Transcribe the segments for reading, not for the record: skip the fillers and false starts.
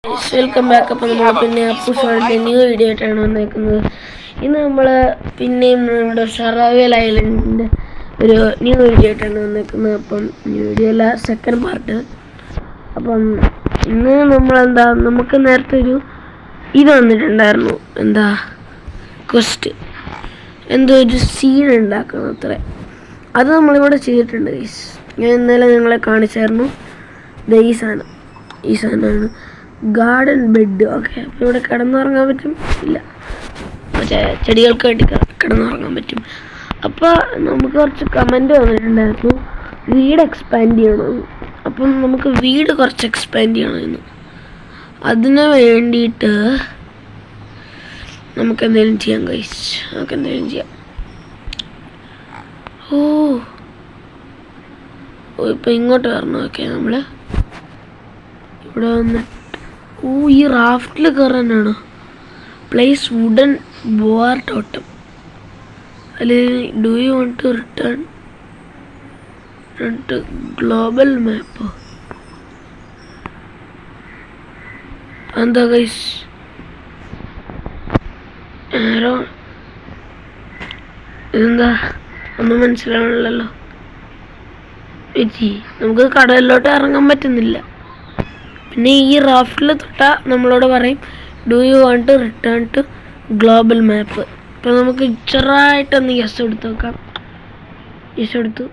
Welcome back. അപ്പോൾ നമ്മൾ പിന്നെ അപ്പുഷോയുടെ ന്യൂ വീഡിയോ ആയിട്ടാണ് വന്നേക്കുന്നത്. ഇന്ന് നമ്മൾ പിന്നെയും നമ്മുടെ സർവൈവൽ ഐലൻഡിൻ്റെ ഒരു ന്യൂ വീഡിയോ ആയിട്ടാണ് വന്നേക്കുന്നത്. അപ്പം ന്യൂ വീഡിയോ അല്ല, സെക്കൻഡ് പാർട്ട്. അപ്പം ഇന്ന് നമ്മളെന്താ, നമുക്ക് നേരത്തെ ഒരു ഇത് വന്നിട്ടുണ്ടായിരുന്നു, എന്താ ക്വസ്റ്റ്, എന്തോ ഒരു സീഡ് ഉണ്ടാക്കണം അത്ര. അത് നമ്മളിവിടെ ചെയ്തിട്ടുണ്ട് ഗൈസ്. ഞാൻ ഇന്നലെ നിങ്ങളെ കാണിച്ചായിരുന്നു. ഈ സാധനമാണ് ഗാർഡൻ ബെഡ്. ഓക്കെ, അപ്പോൾ ഇവിടെ കിടന്നുറങ്ങാൻ പറ്റും. ഇല്ല, മറ്റേ ചെടികൾക്ക് വേണ്ടി കിടന്നുറങ്ങാൻ പറ്റും. അപ്പോൾ നമുക്ക് കുറച്ച് കമൻറ്റ് വന്നിട്ടുണ്ടായിരുന്നു, വീട് എക്സ്പാൻഡ് ചെയ്യണമെന്ന്. അപ്പം നമുക്ക് വീട് കുറച്ച് എക്സ്പാൻഡ് ചെയ്യണമെന്ന്. അതിന് വേണ്ടിയിട്ട് നമുക്ക് എന്തെങ്കിലും ചെയ്യാം ഗൈസ്. നമുക്ക് എന്തെങ്കിലും ചെയ്യാം. ഇപ്പം ഇങ്ങോട്ട് വരണം. ഓക്കെ, നമ്മൾ ഇവിടെ വന്നിട്ട് ഈ റാഫ്റ്റിൽ കയറാനാണ്. Place wooden boar totem. അല്ലെങ്കിൽ do you want to return to global map? എന്താ ഗൈസ്, ആരോ ഇതെന്താ ഒന്നും മനസ്സിലാവണല്ലോ. നമുക്ക് കടലിലോട്ട് ഇറങ്ങാൻ പറ്റുന്നില്ല. പിന്നെ ഈ റാഫ്റ്റിൽ തൊട്ടാൽ നമ്മളോട് പറയും do you want to return to global map. ഇപ്പം നമുക്ക് ചെറുതായിട്ടൊന്ന് യെസ് എടുത്ത് നോക്കാം. യെസ് എടുത്തു.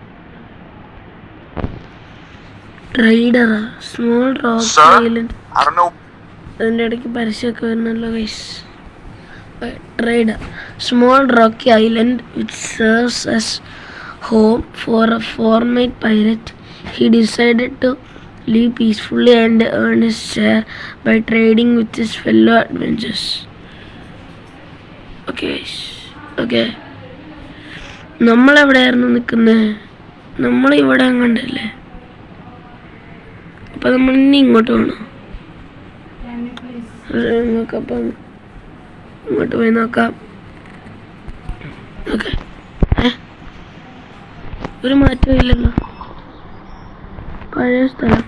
ട്രൈഡറാ, സ്മോൾ റോക്ക് ഐലൻഡ്. അതിൻ്റെ ഇടയ്ക്ക് പരസ്യമൊക്കെ വരുന്നല്ലോ guys. Trider, small rocky island which serves as home for a former pirate. He decided to live peacefully and earn his share by trading with his fellow adventurers. Okay. നമ്മളെവിടെയായിരുന്നു നിൽക്കുന്നത്? നമ്മളിവിടെ അങ്ങണ്ടല്ലേ. അപ്പം നമ്മൾ ഇനി ഇങ്ങോട്ട് വേണം. നമുക്കപ്പം ഇങ്ങോട്ട് പോയി നോക്കാം. ഓക്കെ, ഒരു മാറ്റവും ഇല്ലല്ലോ, പഴയ സ്ഥലം.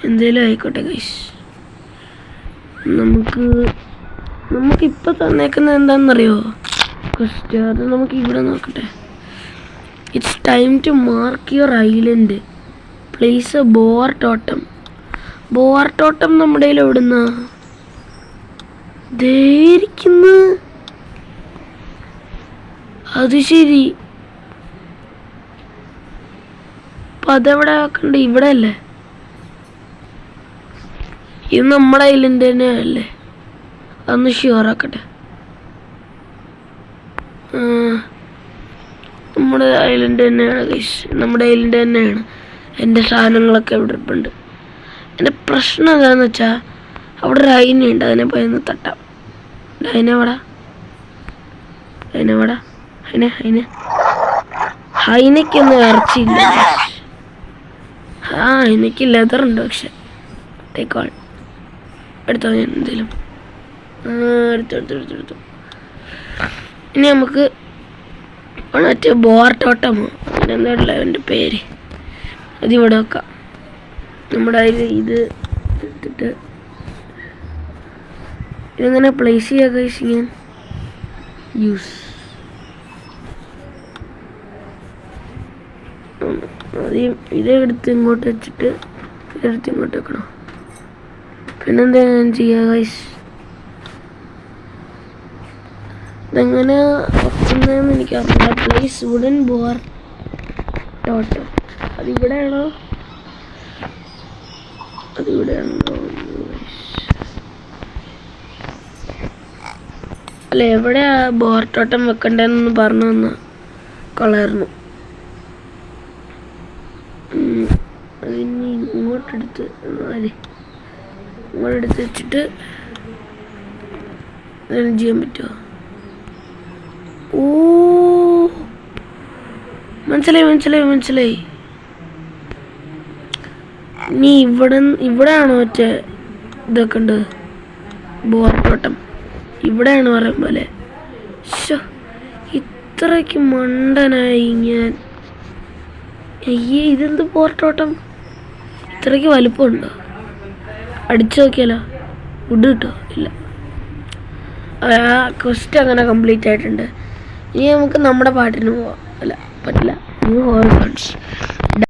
എന്തേലും ആയിക്കോട്ടെ ഗൈസ്. നമുക്കിപ്പോൾ തന്നേക്കുന്നത് എന്താണെന്നറിയോ ക്വസ്റ്റ്യൻ? അത് നമുക്ക് ഇവിടെ നോക്കട്ടെ. It's time to mark your island. Place a boar totem. Boar totem നമ്മുടെ കയ്യിൽ എവിടുന്ന ധരിക്കുന്നു? അത് ശരി, അപ്പം അതെവിടെ ആക്കണ്ട? ഇവിടെ അല്ലേ? ഇത് നമ്മുടെ ഐലൻഡ് തന്നെ അല്ലേ? അതൊന്ന് ഷുവറാക്കട്ടെ. നമ്മുടെ ഐലൻഡ് തന്നെയാണ് ഗൈസ്, നമ്മുടെ ഐലൻഡ് തന്നെയാണ്. എൻ്റെ സാധനങ്ങളൊക്കെ ഇവിടെ ഇരിപ്പുണ്ട്. എൻ്റെ പ്രശ്നം എന്താണെന്ന് വെച്ചാൽ അവിടെ ഒരു ഹൈനയുണ്ട്, അതിനെ പോയി ഒന്ന് തട്ടാം. ഹൈനയ്ക്കൊന്നും ഇറച്ചിയില്ല. എനിക്ക് ലെതറുണ്ട്, പക്ഷെ ടേക്കോൾ എടുത്തോ. ഞാൻ എന്തേലും എടുത്തു. ഇനി നമുക്ക് മറ്റേ ബോർ ടോട്ടമോ അങ്ങനെ എന്താ എൻ്റെ പേര്, അതിവിടെ വെക്കാം. നമ്മുടെ അതിൽ ഇത് എടുത്തിട്ട് ഇതെങ്ങനെ പ്ലേസ് ചെയ്യാം ഗൈസ്? ഞാൻ യൂസ് ആദ്യം ഇതെടുത്ത് ഇങ്ങോട്ട് വെച്ചിട്ട് ഇതെടുത്ത് ഇങ്ങോട്ട് വെക്കണം. പിന്നെന്താ ഞാൻ ചെയ്യുക ഗൈസ്? ഇതെങ്ങനെ വെക്കുന്നതെന്ന് എനിക്കറിയില്ല. Place wooden boar ടോട്ടം. അതിവിടെയാണോ? അല്ല, എവിടെയാ ബോർ ടോട്ടം വെക്കണ്ടേന്നൊന്ന് പറഞ്ഞു തന്നാൽ കൊള്ളായിരുന്നു. അതിനി ഇങ്ങോട്ടെടുത്ത് വെച്ചിട്ട് അങ്ങനെ ചെയ്യാൻ പറ്റുമോ? മനസ്സിലായി. ഇനി ഇവിടെയാണോ മറ്റേ ഇതൊക്കെ ഉണ്ട്, ബോർ ടോട്ടം? ഇവിടെയാണ് പറയും പോലെ. ഇത്രയ്ക്ക് മണ്ടനായി ഞാൻ. ഇതെന്ത് ബോർ ടോട്ടം? ഇത്രയ്ക്ക് വലുപ്പമുണ്ടോ? അടിച്ചു നോക്കിയാലോ? വുഡ് കിട്ടുമോ? ഇല്ല. ആ ക്വസ്റ്റ് അങ്ങനെ കംപ്ലീറ്റ് ആയിട്ടുണ്ട്. ഇനി നമുക്ക് നമ്മുടെ പാട്ടിന് പോവാം. അല്ല പറ്റില്ല. ന്യൂ ഹോറിസോൺസ്.